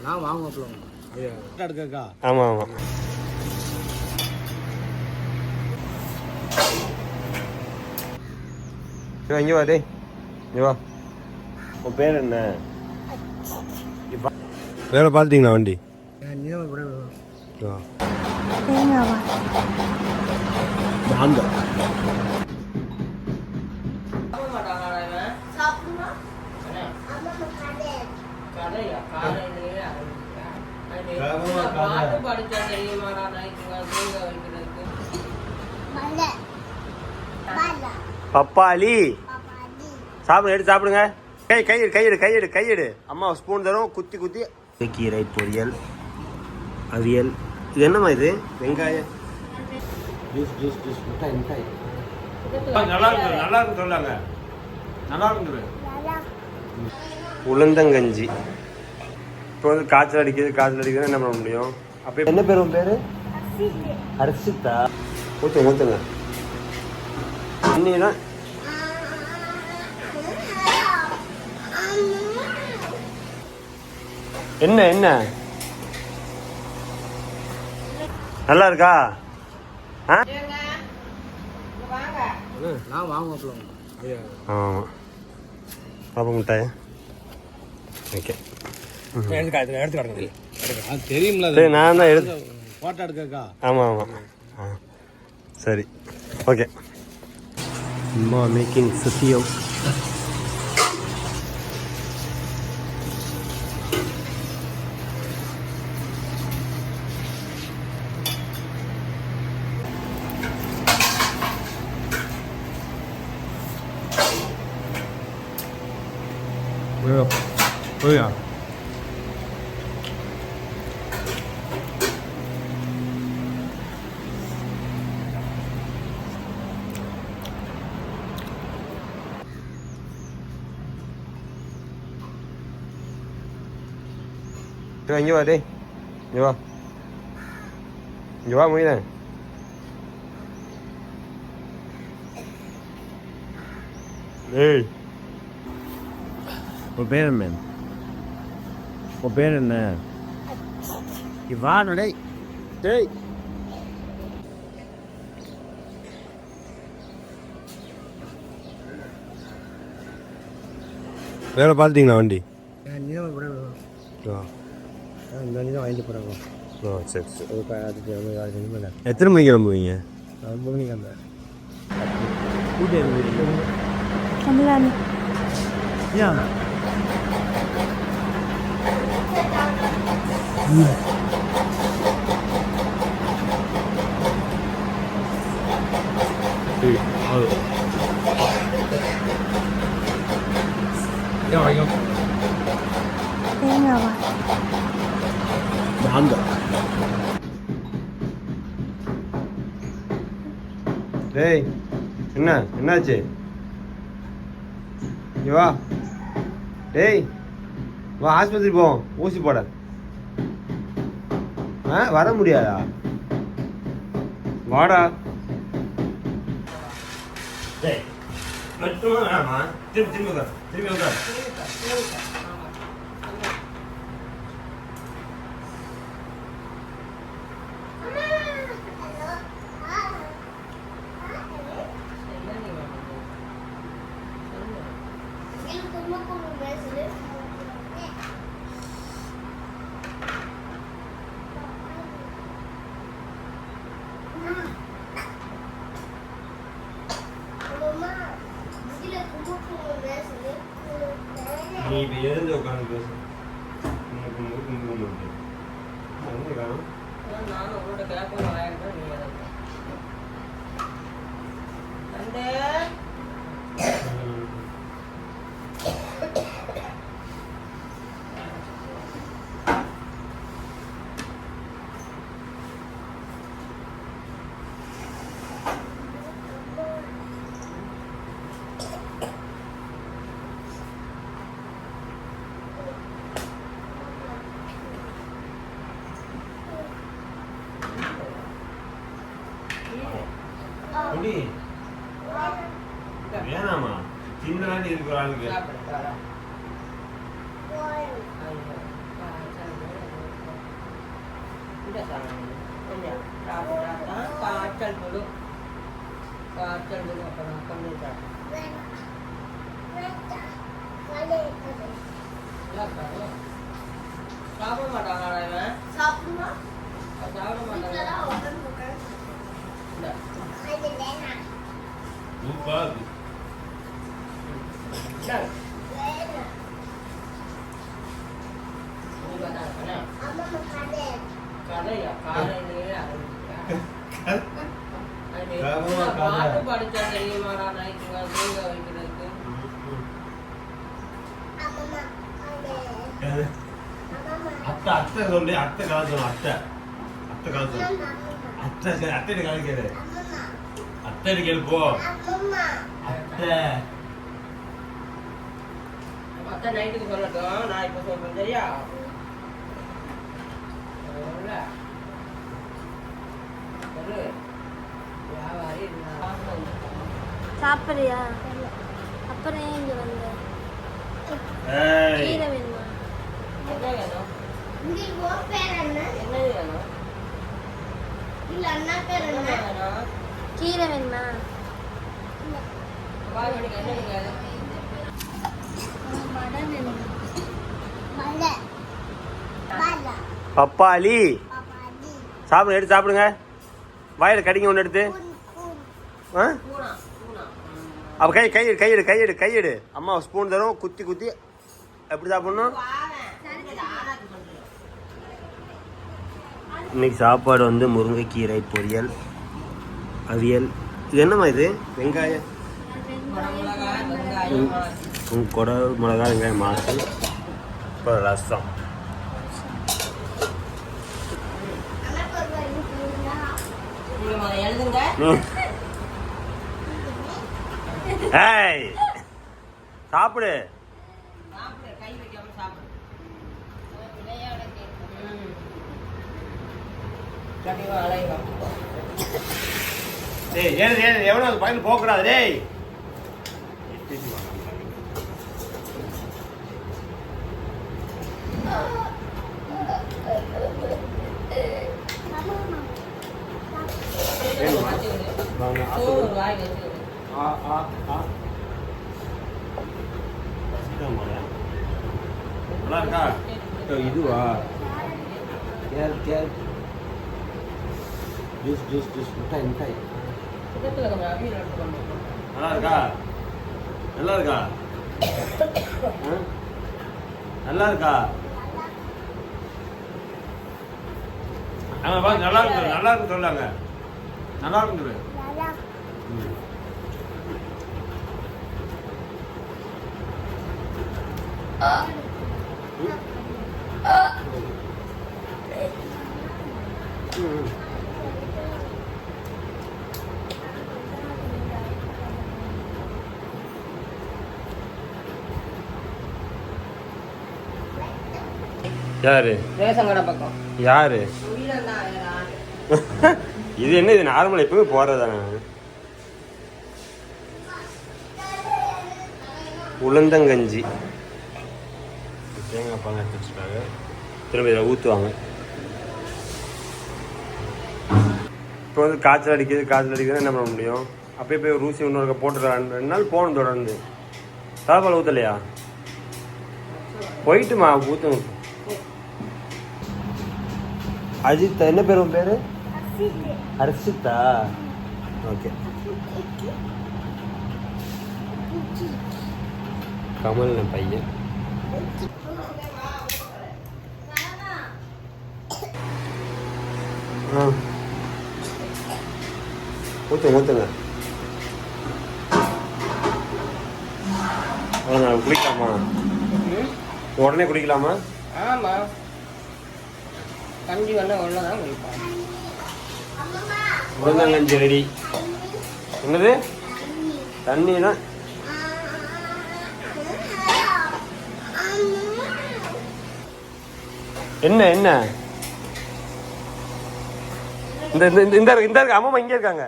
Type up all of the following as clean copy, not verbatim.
நான் வாங்க எடுக்கா. ஆமாம் ஆமாம். இங்கே வா டேய், இங்கே வா. உன் பேர் என்ன? வேலை பார்த்துட்டீங்களா வண்டி? பப்பாளி சாப்பிடுங்க, எடுத்து சாப்பிடுங்க. கையெடு கையெடு கையெடு கையெடு. அம்மா ஸ்பூன் தரும், குத்தி குத்தி. கீரை பொரியல், அவியல். இது என்னம்மா இது? வெங்காயம் ஜூஸ் ஜூஸ் ஜூஸ். மிட்டாய் மிட்டாய். நல்லா இருக்கு, நல்லா இருக்கு சொல்லாங்க. நல்லா இருக்குது. உளுந்தங்கஞ்சி. இப்போ வந்து காய்ச்சல் அடிக்குது என்ன பண்ண முடியும்? அப்போ என்ன பேர்? உன் பேர் ஹர்ஷிதா. ஊற்றுங்க ஊற்றுங்க. இன்னினா என்ன என்ன நல்லா இருக்கா? ஆமாம் பாப்பா மிட்டாய். ஓகே தெரியும்ல, நான் தான் எடுத்து போட்டோ எடுக்கா. ஆமாம் ஆமாம். ஆ சரி ஓகே. அம்மா மேக்கிங் சத்தியம். போயா இங்கே வா டேய், இங்கே வா. இங்கே வா மொய்தேன். ஏய் உன் பேர் என்ன? உன் பேர் என்ன? வா டேய் டேய். வேலை பார்த்துட்டீங்களா வண்டி? இந்த வண்டி தான் வாங்கிட்டு போகிறாங்க. ஓ சரி சரி. அதுக்கு எத்தனை மணிக்கு கிளம்புவீங்க? 9 மணிக்கு அந்த ஏன் டேய் என்னாச்சு? இங்கே வா டேய், வா ஆஸ்பத்திரி போவோம், ஊசி போட. வர முடியாதா? வாடா. டேய் மட்டும் வேணாமா? திரும்பி உட்கார், திரும்பி உட்கார். நீ இப்போ எழுந்து உட்காந்து பேசு. நானும் உங்களோட கேட்க வாயிருந்தேன். வேணாமா? சின்ன இருக்கிற ஆளுக்கு இல்லை சார் கொஞ்சம் சாப்பிட்டா தான் காய்ச்சல் விடும் அப்புறம் கொஞ்சம் சாப்பிடும் சாப்பிட மாட்டாங்களா இவன் சாப்பிட மாட்டாங்க கதையா பாட்டு படிச்சா தெரியுமாடா நைட்டு தூங்க வைக்கிறதுக்கு அத்தை சொல்லி அத்தை காலத்துல அத்தை காலத்துல அத்தை காலிக்காரு அத்தை கேள்ப்போ அத்தை நைட்டுக்கு சொல்லட்டும் நான் இப்ப சொல்றேன் சரியா சாப்பிடுறியா அப்புறம் ஏன் இங்க வந்த கீரை வேணுமா என்ன வேணும் என்ன வேணும் கீரை வேணுமா பப்பாளி சாப்பிடுங்க, எடுத்து சாப்பிடுங்க. வாயில கடிங்க ஒன்று எடுத்து. அப்போ கையெடு. அம்மா ஸ்பூன் தரும், குத்தி எப்படி சாப்பிடணும்? இன்னைக்கு சாப்பாடு வந்து முருங்கைக்கீரை பொரியல், அவியல். இது என்னம்மா இது? வெங்காயம், கொடை மிளகா, வெங்காயம் மாசு, அப்புறம் ரசம். ஏய் சாப்பிடு. டேய் எவனோ அது பையன் போகக்கூடாது. டேய் நல்லா இருக்கா? இதுவா? கேர் ஜூஸ் மிட்டாய். நல்லா இருக்கா? நல்லா இருக்கா? நல்லா இருக்கு சொல்லாங்க. நல்லா இருக்கு சொல்லு. யாரு? ரேஷன் கடை பக்கம். யாரு? இது என்ன? இது நார்மல் எப்பவுமே போறதானே. உளுந்தங்கஞ்சி தேங்காய் பால் எடுத்து வச்சுருக்காங்க. திரும்ப இதில் ஊற்றுவாங்க. இப்போ வந்து காய்ச்சல் அடிக்குது என்ன பண்ண முடியும்? அப்படியே போய் ஒரு ஊசி இன்னொரு போட்டு 2 நாள் போகணும் தொடர்ந்து. தலைப்பால் ஊற்றலையா? போயிட்டுமா ஊற்று. அஜித், என்ன பேர் உன் பேர்? ஹர்ஷிதா. ஓகே. கமல் பையன். ஊற்றுங்க. குடிக்கலாமா? உடனே குடிக்கலாமா? ஆமா, கஞ்சி வேணா உள்ளதான் குடிப்பாங்க. உளுந்தங்கஞ்சி ரெடி. என்னது? தண்ணி தான். என்ன இந்த இருக்கு. அம்மா இங்க இருக்காங்க.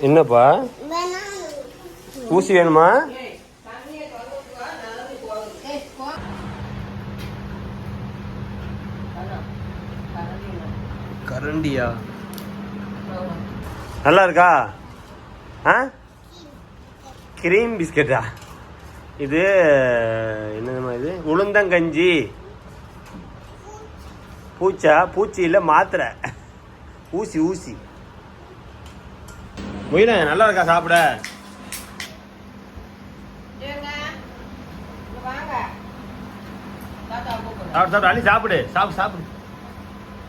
என்னப்பா? ஊசி வேணுமா? கரண்டியா? நல்லா இருக்கா? ஆ, கிரீம் பிஸ்கட்டா? இது என்னதுமா இது? உளுந்தங்கஞ்சி. பூச்சி இல்லை, மாத்திரை. ஊசி ஊசி. முயல நல்லா இருக்கா சாப்பிட? சாப்பிடு சாப்பிடு அள்ளி சாப்பிடு. சாப்பிடு சாப்பிடு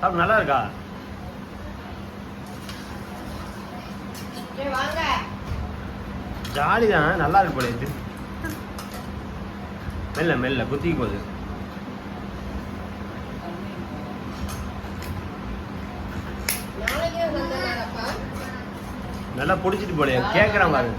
சாப்பிடு. நல்லா இருக்கா? ஜாலி தான், நல்லா இருக்கு போல இது. மெல்ல மெல்ல குத்திக்கு போகுது. நல்லா பிடிச்சிட்டு போல கேட்குறான் பாருங்க.